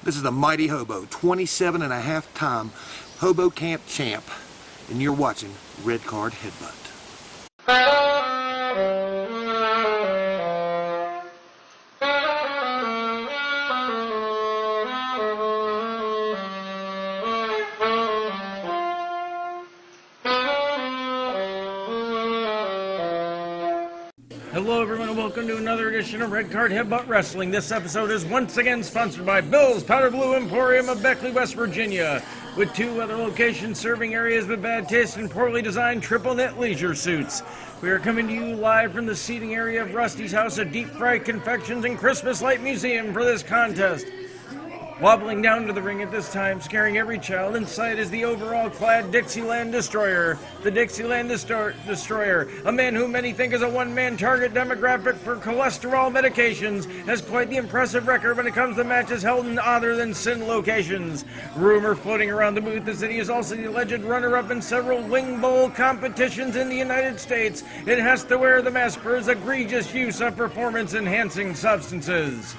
This is the Mighty Hobo, 27.5-time Hobo Camp champ, and you're watching Red Card Headbutt. Hello everyone and welcome to another edition of Red Card Headbutt Wrestling. This episode is once again sponsored by Bill's Powder Blue Emporium of Beckley, West Virginia, with 2 other locations serving areas with bad taste and poorly designed triple knit leisure suits. We are coming to you live from the seating area of Rusty's House of Deep Fried Confections and Christmas Light Museum for this contest. Wobbling down to the ring at this time, scaring every child in sight, is the overall-clad Dixieland Destroyer. The Dixieland Destroyer, a man who many think is a one-man target demographic for cholesterol medications, has quite the impressive record when it comes to matches held in other than sin locations. Rumor floating around the booth is that he is also the alleged runner-up in several wing bowl competitions in the United States. It has to wear the mask for his egregious use of performance-enhancing substances.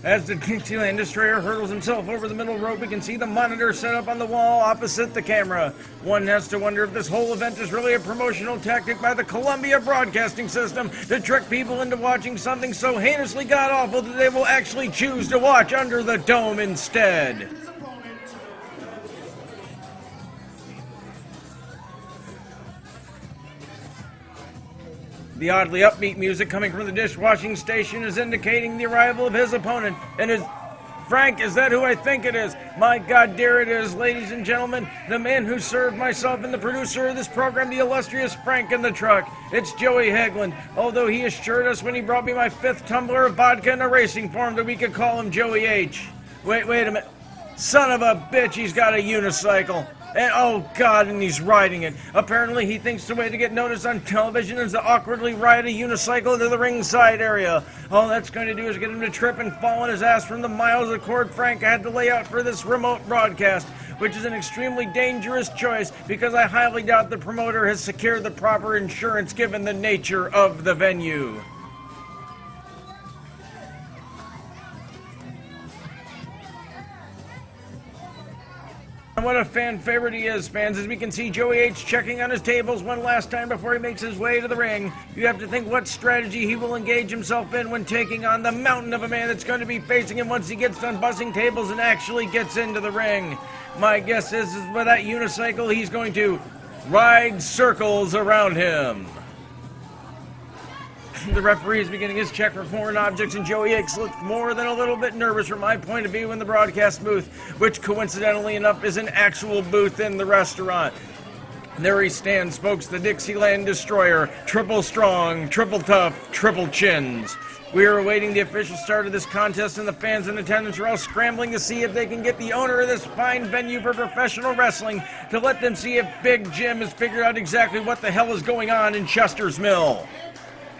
As the Dixieland Destroyer hurdles himself over the middle rope, we can see the monitor set up on the wall opposite the camera. One has to wonder if this whole event is really a promotional tactic by the Columbia Broadcasting System to trick people into watching something so heinously god-awful that they will actually choose to watch under the dome instead. The oddly upbeat music coming from the dishwashing station is indicating the arrival of his opponent. And is Frank, is that who I think it is? My God, dear it is, ladies and gentlemen, the man who served myself and the producer of this program, the illustrious Frank in the Truck. It's Joey Hegland, although he assured us when he brought me my 5th tumbler of vodka in a racing form that we could call him Joey H. Wait a minute. Son of a bitch, he's got a unicycle. And oh God, and he's riding it. Apparently he thinks the way to get noticed on television is to awkwardly ride a unicycle to the ringside area. All that's going to do is get him to trip and fall on his ass from the miles of cord Frank had to lay out for this remote broadcast, which is an extremely dangerous choice because I highly doubt the promoter has secured the proper insurance given the nature of the venue. And what a fan favorite he is, fans, as we can see Joey H checking on his tables one last time before he makes his way to the ring. You have to think what strategy he will engage himself in when taking on the mountain of a man that's going to be facing him once he gets done buzzing tables and actually gets into the ring. My guess is with that unicycle, he's going to ride circles around him. The referee is beginning his check for foreign objects, and Joey H looks more than a little bit nervous from my point of view in the broadcast booth, which coincidentally enough is an actual booth in the restaurant. There he stands, folks, the Dixieland Destroyer, triple strong, triple tough, triple chins. We are awaiting the official start of this contest, and the fans in attendance are all scrambling to see if they can get the owner of this fine venue for professional wrestling to let them see if Big Jim has figured out exactly what the hell is going on in Chester's Mill.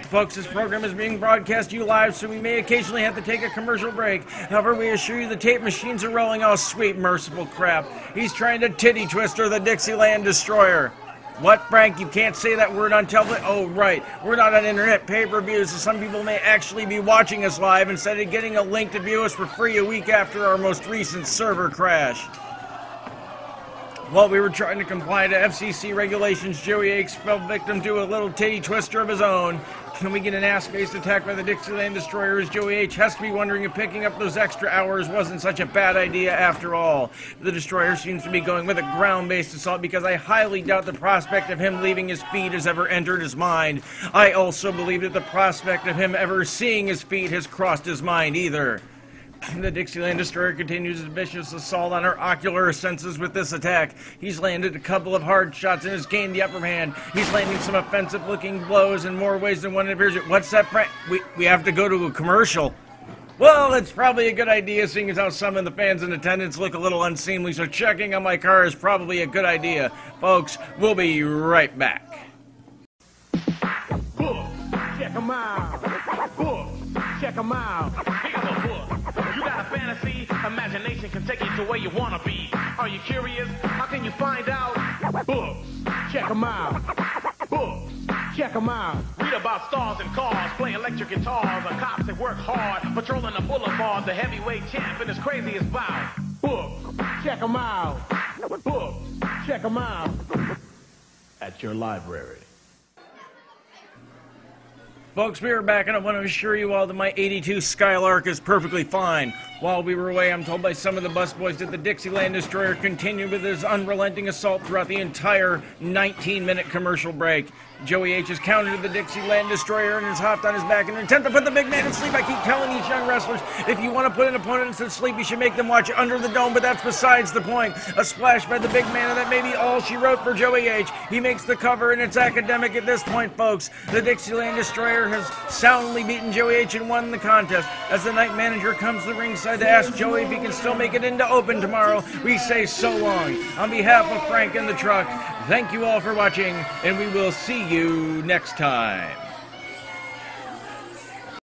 Folks, this program is being broadcast to you live, so we may occasionally have to take a commercial break. However, we assure you the tape machines are rolling. Oh, sweet, merciful crap. He's trying to titty twister the Dixieland Destroyer. What, Frank? You can't say that word on television? Oh, right. We're not on internet pay-per-view, so some people may actually be watching us live instead of getting a link to view us for free a week after our most recent server crash. While we were trying to comply to FCC regulations, Joey H fell victim to a little titty twister of his own. Can we get an ass-based attack by the Dixieland Destroyer, as Joey H has to be wondering if picking up those extra hours wasn't such a bad idea after all. The Destroyer seems to be going with a ground-based assault because I highly doubt the prospect of him leaving his feet has ever entered his mind. I also believe that the prospect of him ever seeing his feet has crossed his mind either. The Dixieland Destroyer continues his vicious assault on our ocular senses with this attack. He's landed a couple of hard shots and has gained the upper hand. He's landing some offensive-looking blows in more ways than one appears. What's that, Frank? We have to go to a commercial. Well, it's probably a good idea, seeing as how some of the fans in attendance look a little unseemly, so checking on my car is probably a good idea. Folks, we'll be right back. Check 'em out. Check 'em out. You got a fantasy, imagination can take you to where you wanna be. Are you curious? How can you find out? Books, check 'em out. Books, check 'em out. Read about stars and cars, play electric guitars, or cops that work hard, patrolling the boulevard, the heavyweight champ in his craziest bout. Book, check 'em out. Book, check 'em out. At your library. Folks, we are back, and I want to assure you all that my 82 Skylark is perfectly fine. While we were away, I'm told by some of the busboys that the Dixieland Destroyer continued with his unrelenting assault throughout the entire 19-minute commercial break. Joey H has countered the Dixieland Destroyer and has hopped on his back in an attempt to put the big man to sleep. I keep telling these young wrestlers, if you want to put an opponent to sleep, you should make them watch Under the Dome, but that's besides the point. A splash by the big man, and that may be all she wrote for Joey H. He makes the cover, and it's academic at this point, folks. The Dixieland Destroyer has soundly beaten Joey H and won the contest. As the night manager comes to the ringside to ask Joey if he can still make it into open tomorrow, we say so long. On behalf of Frank and the Truck, thank you all for watching, and we will see you next time.